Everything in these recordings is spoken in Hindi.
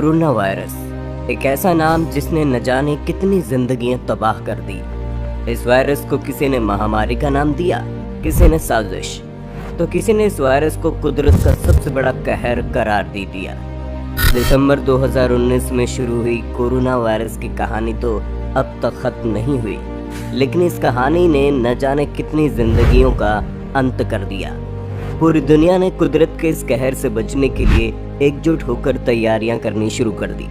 कोरोना वायरस, एक ऐसा नाम जिसने न जाने कितनी जिंदगियां तबाह कर दी। इस वायरस को किसी ने महामारी का नाम दिया, किसी ने साजिश, तो किसी ने इस वायरस को कुदरत का सबसे बड़ा कहर करार दे दिया। दिसंबर 2019 में शुरू हुई कोरोना वायरस की कहानी तो अब तक खत्म नहीं हुई, लेकिन इस कहानी ने न जाने कितनी जिंदगियों का अंत कर दिया। पूरी दुनिया ने कुदरत के इस कहर से बचने के लिए एकजुट होकर तैयारियां करनी शुरू कर दी।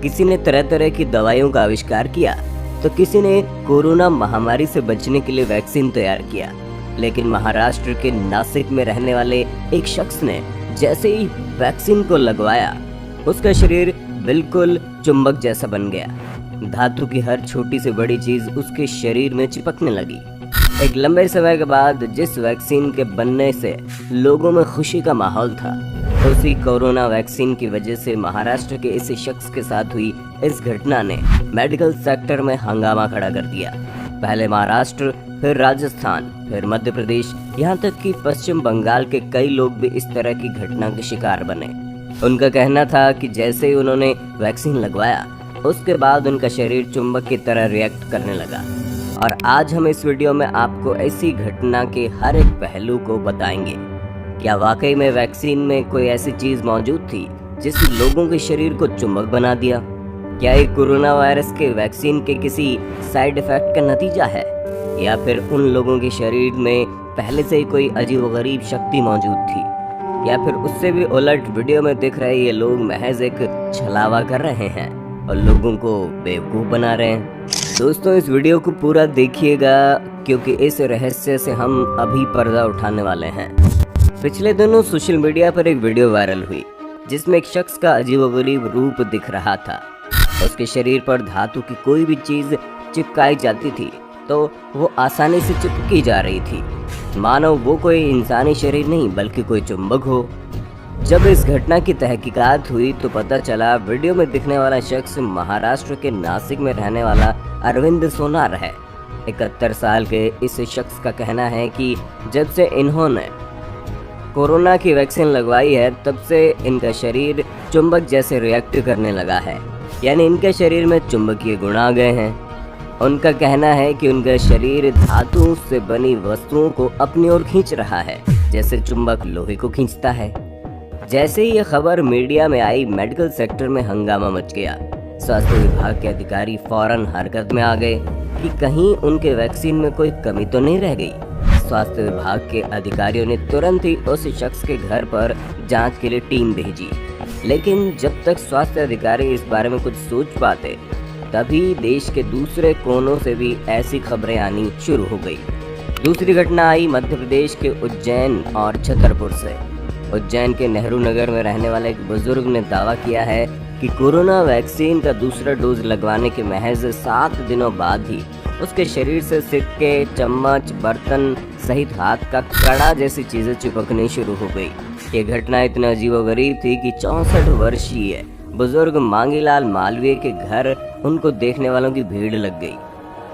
किसी ने तरह तरह की दवाइयों का आविष्कार किया, तो किसी ने कोरोना महामारी से बचने के लिए वैक्सीन तैयार किया। लेकिन महाराष्ट्र के नासिक में रहने वाले एक शख्स ने जैसे ही वैक्सीन को लगवाया, उसका शरीर बिल्कुल चुंबक जैसा बन गया। धातु की हर छोटी से बड़ी चीज उसके शरीर में चिपकने लगी। एक लंबे समय के बाद जिस वैक्सीन के बनने से लोगों में खुशी का माहौल था, उसी कोरोना वैक्सीन की वजह से महाराष्ट्र के इस शख्स के साथ हुई इस घटना ने मेडिकल सेक्टर में हंगामा खड़ा कर दिया। पहले महाराष्ट्र, फिर राजस्थान, फिर मध्य प्रदेश, यहाँ तक कि पश्चिम बंगाल के कई लोग भी इस तरह की घटना के शिकार बने। उनका कहना था कि जैसे ही उन्होंने वैक्सीन लगवाया, उसके बाद उनका शरीर चुंबक की तरह रिएक्ट करने लगा। और आज हम इस वीडियो में आपको ऐसी घटना के हर एक पहलू को बताएंगे। क्या वाकई में वैक्सीन में कोई ऐसी चीज मौजूद थी जिसने लोगों के शरीर को चुंबक बना दिया? क्या ये कोरोना वायरस के वैक्सीन के किसी साइड इफेक्ट का नतीजा है, या फिर उन लोगों के शरीर में पहले से ही कोई अजीबोगरीब शक्ति मौजूद थी, या फिर उससे भी उलट वीडियो में दिख रहे ये लोग महज एक छलावा कर रहे हैं और लोगों को बेवकूफ बना रहे हैं? दोस्तों, इस वीडियो को पूरा देखिएगा, क्योंकि इस रहस्य से हम अभी पर्दा उठाने वाले हैं। पिछले दिनों सोशल मीडिया पर एक वीडियो वायरल हुई जिसमें एक शख्स का अजीबोगरीब रूप दिख रहा था। उसके शरीर पर धातु की कोई भी चीज चिपकाई जाती थी तो वो आसानी से चिपकी जा रही थी, मानो वो कोई इंसानी शरीर नहीं बल्कि कोई चुंबक हो। जब इस घटना की तहकीकात हुई तो पता चला वीडियो में दिखने वाला शख्स महाराष्ट्र के नासिक में रहने वाला अरविंद सोनार है। 71 साल के इस शख्स का कहना है कि जब से इन्होंने कोरोना की वैक्सीन लगवाई है, तब से इनका शरीर चुंबक जैसे रिएक्ट करने लगा है, यानी इनके शरीर में चुंबकीय गुण आ गए हैं। उनका कहना है कि उनका शरीर धातु से बनी वस्तुओं को अपनी ओर खींच रहा है, जैसे चुंबक लोहे को खींचता है। जैसे ही यह खबर मीडिया में आई, मेडिकल सेक्टर में हंगामा मच गया। स्वास्थ्य विभाग के अधिकारी फौरन हरकत में आ गए कि कहीं उनके वैक्सीन में कोई कमी तो नहीं रह गई। स्वास्थ्य विभाग के अधिकारियों ने तुरंत ही उस शख्स के घर पर जांच के लिए टीम भेजी, लेकिन जब तक स्वास्थ्य अधिकारी इस बारे में कुछ सोच पाते, तभी देश के दूसरे कोनों से भी ऐसी खबरें आनी शुरू हो गई। दूसरी घटना आई मध्य प्रदेश के उज्जैन और छतरपुर से। उज्जैन के नेहरू नगर में रहने वाले एक बुजुर्ग ने दावा किया है कि कोरोना वैक्सीन का दूसरा डोज लगवाने के महज 7 दिनों बाद ही उसके शरीर से सिक्के, चम्मच, बर्तन सहित हाथ का कड़ा जैसी चीजें चिपकनी शुरू हो गई। ये घटना इतना अजीबोगरीब थी कि 64 वर्षीय बुजुर्ग मांगीलाल मालवीय के घर उनको देखने वालों की भीड़ लग गई।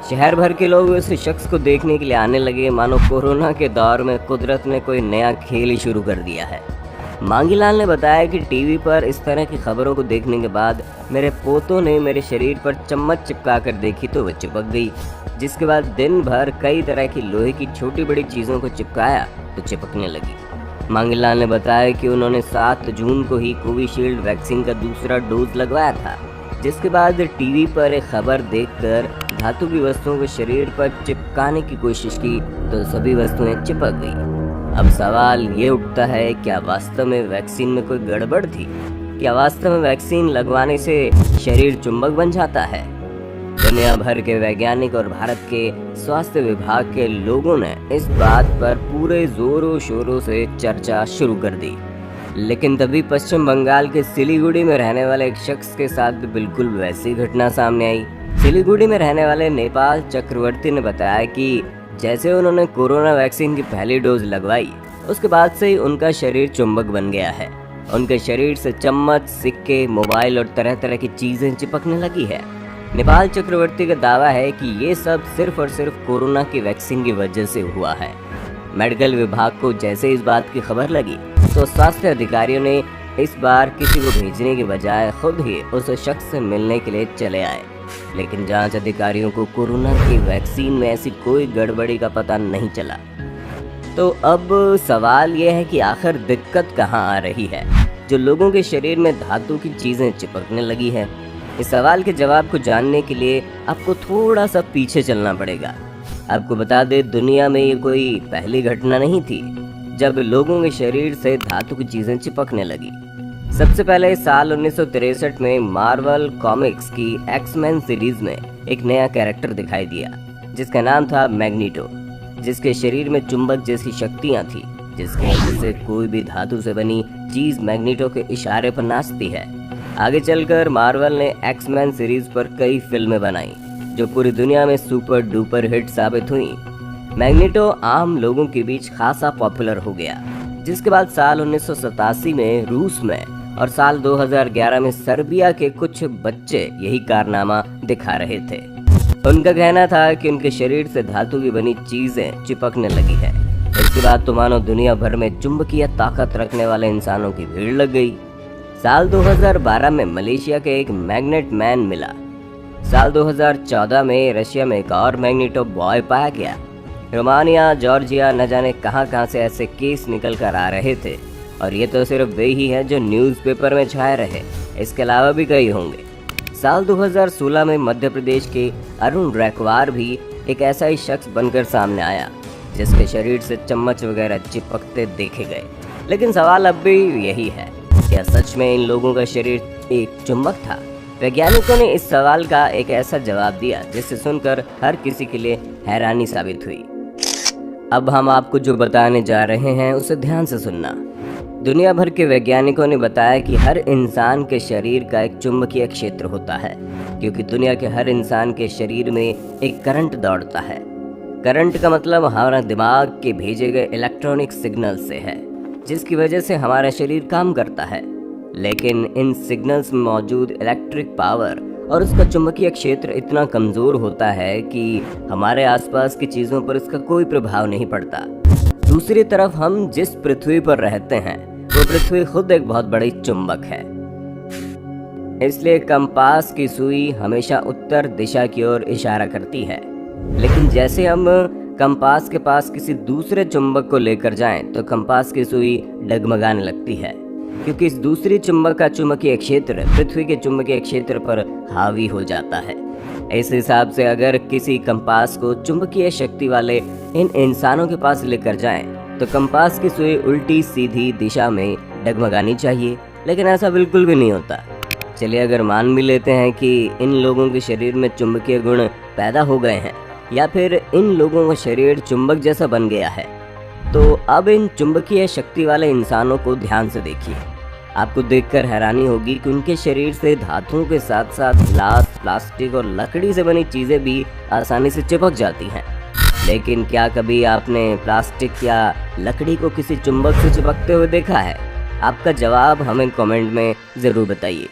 शहर भर के लोग इस शख्स को देखने के लिए आने लगे, मानो कोरोना के दौर में कुदरत ने कोई नया खेल ही शुरू कर दिया है। मांगीलाल ने बताया कि टीवी पर इस तरह की खबरों को देखने के बाद मेरे पोतों ने मेरे शरीर पर चम्मच चिपका कर देखी तो वह चिपक गई, जिसके बाद दिन भर कई तरह की लोहे की छोटी बड़ी चीज़ों को चिपकाया तो चिपकने लगी। मांगीलाल ने बताया कि उन्होंने 7 जून को ही कोविशील्ड वैक्सीन का दूसरा डोज लगवाया था, जिसके बाद टीवी पर एक खबर देखकर धातु की वस्तुओं को शरीर पर चिपकाने की कोशिश की तो सभी वस्तुएं चिपक गई। अब सवाल ये उठता है, क्या वास्तव में वैक्सीन में कोई गड़बड़ थी? क्या वास्तव में वैक्सीन लगवाने से शरीर चुंबक बन जाता है? दुनिया भर के वैज्ञानिक और भारत के स्वास्थ्य विभाग के लोगों ने इस बात पर पूरे जोरों शोरों से चर्चा शुरू कर दी। लेकिन तभी पश्चिम बंगाल के सिलीगुड़ी में रहने वाले एक शख्स के साथ भी बिल्कुल वैसी घटना सामने आई। सिलीगुड़ी में रहने वाले नेपाल चक्रवर्ती ने बताया कि जैसे उन्होंने कोरोना वैक्सीन की पहली डोज लगवाई, उसके बाद से ही उनका शरीर चुंबक बन गया है। उनके शरीर से चम्मच, सिक्के, मोबाइल और तरह तरह की चीजें चिपकने लगी है। नेपाल चक्रवर्ती का दावा है कि ये सब सिर्फ और सिर्फ कोरोना की वैक्सीन की वजह से हुआ है। मेडिकल विभाग को जैसे इस बात की खबर लगी तो स्वास्थ्य अधिकारियों ने इस बार किसी को भेजने के बजाय खुद ही उस शख्स से मिलने के लिए चले आए। लेकिन जांच अधिकारियों को कोरोना की वैक्सीन में ऐसी कोई गड़बड़ी का पता नहीं चला। तो अब सवाल यह है कि आखिर दिक्कत कहाँ आ रही है जो लोगों के शरीर में धातु की चीज़ें चिपकने लगी है। इस सवाल के जवाब को जानने के लिए आपको थोड़ा सा पीछे चलना पड़ेगा। आपको बता दें, दुनिया में ये कोई पहली घटना नहीं थी जब लोगों के शरीर से धातु की चीज़ें चिपकने लगी। सबसे पहले साल 1963 में मार्वल कॉमिक्स की एक्समैन सीरीज में एक नया कैरेक्टर दिखाई दिया जिसका नाम था मैग्नीटो, जिसके शरीर में चुंबक जैसी शक्तियां थी, जिसकी वजह से कोई भी धातु से बनी चीज मैग्नीटो के इशारे पर नाचती है। आगे चलकर मार्वल ने एक्समैन सीरीज पर कई फिल्में बनाई जो पूरी दुनिया में सुपर डुपर हिट साबित हुई। मैग्नीटो आम लोगों के बीच खासा पॉपुलर हो गया, जिसके बाद साल 1987 में रूस में और साल 2011 में सर्बिया के कुछ बच्चे यही कारनामा दिखा रहे थे। उनका कहना था कि उनके शरीर से धातु की बनी चीजें चिपकने लगी है। इसके बाद तो मानो दुनिया भर में चुंबकीय ताकत रखने वाले इंसानों की भीड़ लग गई। साल 2012 में मलेशिया के एक मैग्नेट मैन मिला। साल 2014 में रशिया में एक और मैग्नीटो बॉय पाया गया। रोमानिया, जॉर्जिया, न जाने कहां से ऐसे केस निकल कर आ रहे थे। और ये तो सिर्फ वे ही हैं जो न्यूज़पेपर में छाए रहे, इसके अलावा भी कई होंगे। साल 2016 में मध्य प्रदेश के अरुण रैकवार भी एक ऐसा ही शख्स बनकर सामने आया जिसके शरीर से चम्मच वगैरह चिपकते देखे गए। लेकिन सवाल अब भी यही है, क्या सच में इन लोगों का शरीर एक चुंबक था? वैज्ञानिकों ने इस सवाल का एक ऐसा जवाब दिया जिसे सुनकर हर किसी के लिए हैरानी साबित हुई। अब हम आपको जो बताने जा रहे हैं उसे ध्यान से सुनना। दुनिया भर के वैज्ञानिकों ने बताया कि हर इंसान के शरीर का एक चुंबकीय क्षेत्र होता है, क्योंकि दुनिया के हर इंसान के शरीर में एक करंट दौड़ता है। करंट का मतलब हमारा दिमाग के भेजे गए इलेक्ट्रॉनिक सिग्नल से है, जिसकी वजह से हमारा शरीर काम करता है। लेकिन इन सिग्नल्स में मौजूद इलेक्ट्रिक पावर और उसका चुंबकीय क्षेत्र इतना कमज़ोर होता है कि हमारे आसपास की चीज़ों पर इसका कोई प्रभाव नहीं पड़ता। दूसरी तरफ हम जिस पृथ्वी पर रहते हैं वो पृथ्वी खुद एक बहुत बड़ी चुंबक है। इसलिए कंपास की सुई हमेशा उत्तर दिशा की ओर इशारा करती है। लेकिन जैसे हम कंपास के पास किसी दूसरे चुंबक को लेकर जाएं तो कंपास की सुई डगमगाने लगती है, क्योंकि इस दूसरी चुंबक का चुंबकीय क्षेत्र पृथ्वी के चुंबकीय क्षेत्र पर हावी हो जाता है। इस हिसाब से अगर किसी कंपास को चुंबकीय शक्ति वाले इन इंसानों के पास लेकर जाएं तो कंपास की सुई उल्टी सीधी दिशा में डगमगानी चाहिए, लेकिन ऐसा बिल्कुल भी नहीं होता। चलिए अगर मान भी लेते हैं कि इन लोगों के शरीर में चुंबकीय गुण पैदा हो गए हैं या फिर इन लोगों का शरीर चुंबक जैसा बन गया है, तो अब इन चुंबकीय शक्ति वाले इंसानों को ध्यान से देखिए। आपको देखकर हैरानी होगी कि उनके शरीर से धातुओं के साथ साथ ग्लास, प्लास्टिक और लकड़ी से बनी चीज़ें भी आसानी से चिपक जाती हैं। लेकिन क्या कभी आपने प्लास्टिक या लकड़ी को किसी चुंबक से चिपकते हुए देखा है? आपका जवाब हमें कमेंट में ज़रूर बताइए।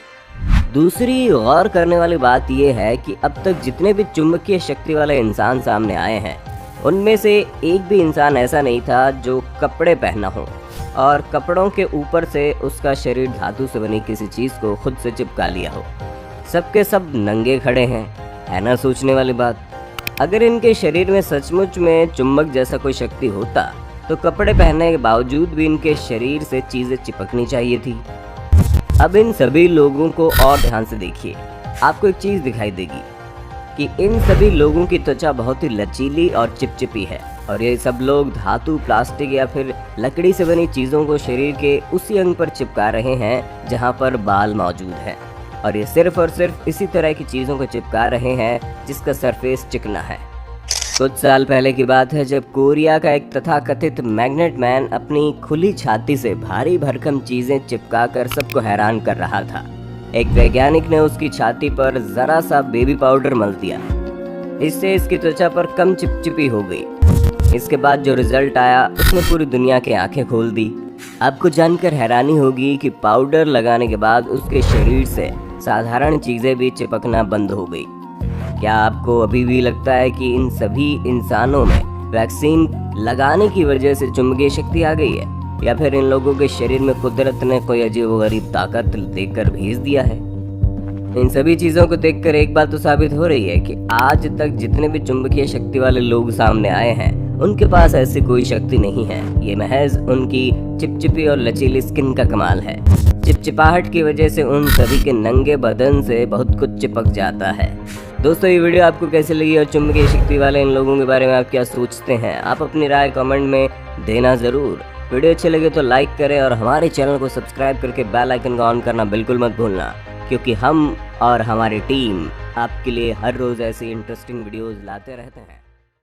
दूसरी गौर करने वाली बात यह है कि अब तक जितने भी चुंबकीय शक्ति वाले इंसान सामने आए हैं उनमें से एक भी इंसान ऐसा नहीं था जो कपड़े पहना हो और कपड़ों के ऊपर से उसका शरीर धातु से बनी किसी चीज़ को खुद से चिपका लिया हो। सबके सब नंगे खड़े हैं, है ना सोचने वाली बात। अगर इनके शरीर में सचमुच में चुंबक जैसा कोई शक्ति होता तो कपड़े पहनने के बावजूद भी इनके शरीर से चीज़ें चिपकनी चाहिए थी। अब इन सभी लोगों को और ध्यान से देखिए, आपको एक चीज़ दिखाई देगी कि इन सभी लोगों की त्वचा बहुत ही लचीली और चिपचिपी है और ये सब लोग धातु, प्लास्टिक या फिर लकड़ी से बनी चीज़ों को शरीर के उसी अंग पर चिपका रहे हैं जहां पर बाल मौजूद हैं। और ये सिर्फ और सिर्फ इसी तरह की चीज़ों को चिपका रहे हैं जिसका सरफेस चिकना है। कुछ साल पहले की बात है जब कोरिया का एक तथाकथित मैग्नेट मैन अपनी खुली छाती से भारी भरकम चीज़ें चिपकाकर सबको हैरान कर रहा था। एक वैज्ञानिक ने उसकी छाती पर ज़रा सा बेबी पाउडर मल दिया, इससे इसकी त्वचा पर कम चिपचिपी हो गई। इसके बाद जो रिजल्ट आया उसने पूरी दुनिया की आंखें खोल दी। आपको जानकर हैरानी होगी कि पाउडर लगाने के बाद उसके शरीर से साधारण चीज़ें भी चिपकना बंद हो गई। क्या आपको अभी भी लगता है कि इन सभी इंसानों में वैक्सीन लगाने की वजह से चुंबकीय शक्ति आ गई है? या फिर इन लोगों के शरीर में कुदरत ने कोई अजीबोगरीब ताकत देकर भेज दिया है। इन सभी चीजों को देखकर एक बात तो साबित हो रही है कि आज तक जितने भी चुंबकीय शक्ति वाले लोग सामने आए हैं उनके पास ऐसी कोई शक्ति नहीं है। ये महज उनकी चिपचिपी और लचीली स्किन का कमाल है। चिपचिपाहट की वजह से उन सभी के नंगे बदन से बहुत कुछ चिपक जाता है। दोस्तों, ये वीडियो आपको कैसी लगी और चुंबकीय शक्ति वाले इन लोगों के बारे में आप क्या सोचते हैं? आप अपनी राय कमेंट में देना जरूर। वीडियो अच्छे लगे तो लाइक करें और हमारे चैनल को सब्सक्राइब करके बेल आइकन को ऑन करना बिल्कुल मत भूलना, क्योंकि हम और हमारी टीम आपके लिए हर रोज ऐसी इंटरेस्टिंग वीडियोस लाते रहते हैं।